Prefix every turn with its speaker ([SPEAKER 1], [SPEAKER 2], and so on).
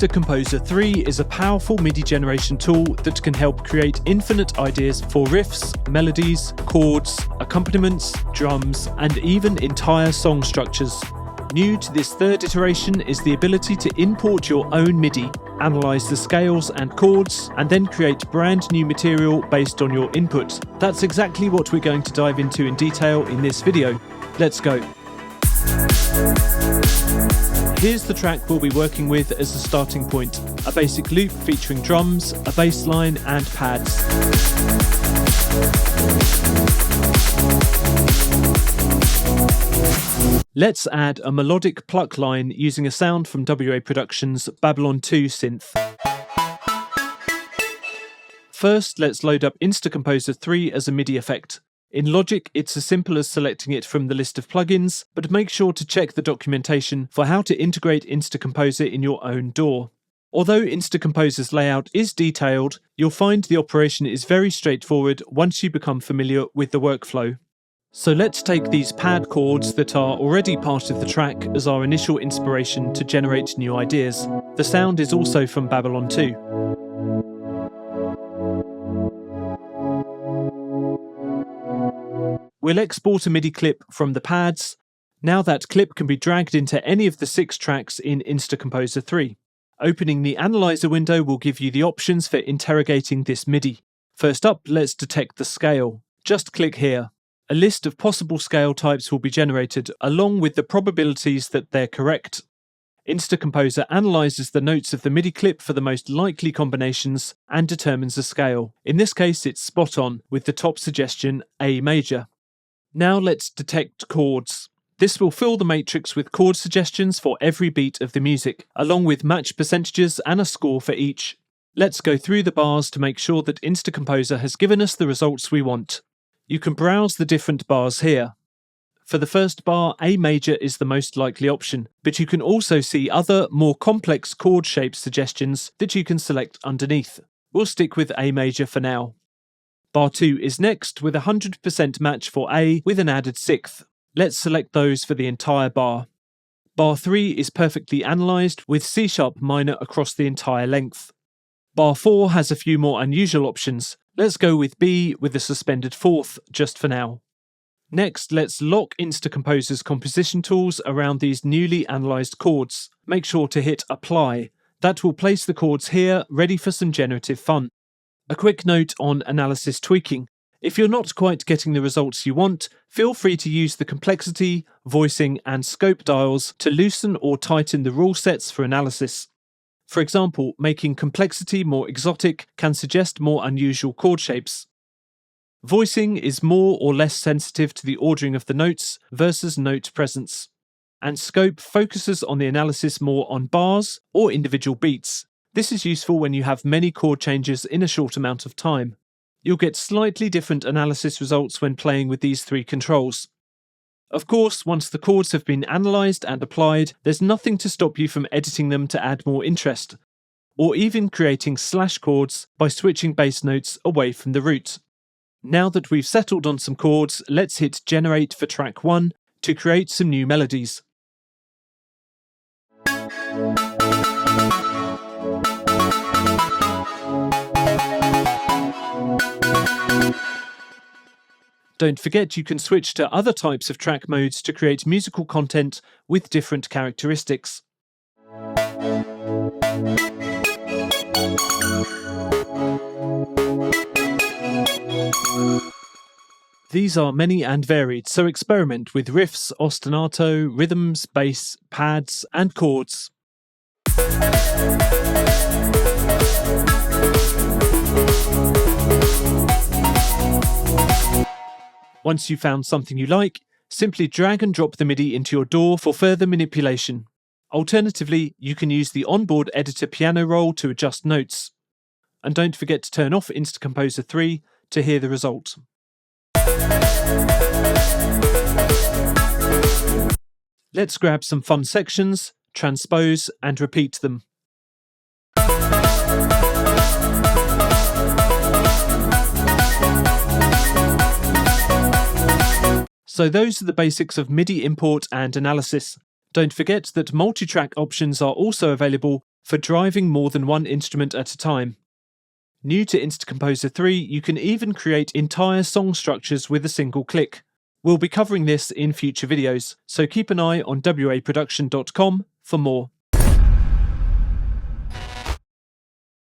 [SPEAKER 1] Instacomposer 3 is a powerful MIDI generation tool that can help create infinite ideas for riffs, melodies, chords, accompaniments, drums, and even entire song structures. New to this third iteration is the ability to import your own MIDI, analyze the scales and chords, and then create brand new material based on your input. That's exactly what we're going to dive into in detail in this video. Let's go. Here's the track we'll be working with as a starting point. A basic loop featuring drums, a bass line, and pads. Let's add a melodic pluck line using a sound from WA Productions' Babylon 2 synth. First, let's load up Instacomposer 3 as a MIDI effect. In Logic, it's as simple as selecting it from the list of plugins, but make sure to check the documentation for how to integrate Instacomposer in your own DAW. Although Instacomposer's layout is detailed, you'll find the operation is very straightforward once you become familiar with the workflow. So let's take these pad chords that are already part of the track as our initial inspiration to generate new ideas. The sound is also from Babylon 2. We'll export a MIDI clip from the pads. Now that clip can be dragged into any of the 6 tracks in Instacomposer 3. Opening the Analyzer window will give you the options for interrogating this MIDI. First up, let's detect the scale. Just click here. A list of possible scale types will be generated, along with the probabilities that they're correct. Instacomposer analyzes the notes of the MIDI clip for the most likely combinations and determines the scale. In this case, it's spot on, with the top suggestion A major. Now let's detect chords. This will fill the matrix with chord suggestions for every beat of the music, along with match percentages and a score for each. Let's go through the bars to make sure that Instacomposer has given us the results we want. You can browse the different bars here. For the first bar, A major is the most likely option, but you can also see other, more complex chord shape suggestions that you can select underneath. We'll stick with A major for now. Bar 2 is next, with a 100% match for A with an added 6th. Let's select those for the entire bar. Bar 3 is perfectly analysed, with C# minor across the entire length. Bar 4 has a few more unusual options. Let's go with B with a suspended 4th, just for now. Next, let's lock Instacomposer's composition tools around these newly analysed chords. Make sure to hit Apply. That will place the chords here, ready for some generative fun. A quick note on analysis tweaking. If you're not quite getting the results you want, feel free to use the complexity, voicing, and scope dials to loosen or tighten the rule sets for analysis. For example, making complexity more exotic can suggest more unusual chord shapes. Voicing is more or less sensitive to the ordering of the notes versus note presence. And scope focuses on the analysis more on bars or individual beats. This is useful when you have many chord changes in a short amount of time. You'll get slightly different analysis results when playing with these 3 controls. Of course, once the chords have been analysed and applied, there's nothing to stop you from editing them to add more interest, or even creating slash chords by switching bass notes away from the root. Now that we've settled on some chords, let's hit Generate for track 1 to create some new melodies. Don't forget you can switch to other types of track modes to create musical content with different characteristics. These are many and varied, so experiment with riffs, ostinato, rhythms, bass, pads, and chords. Once you've found something you like, simply drag and drop the MIDI into your DAW for further manipulation. Alternatively, you can use the onboard editor piano roll to adjust notes. And don't forget to turn off Instacomposer 3 to hear the result. Let's grab some fun sections, transpose, and repeat them. So those are the basics of MIDI import and analysis. Don't forget that multi-track options are also available for driving more than one instrument at a time. New to Instacomposer 3, you can even create entire song structures with a single click. We'll be covering this in future videos, so keep an eye on waproduction.com for more.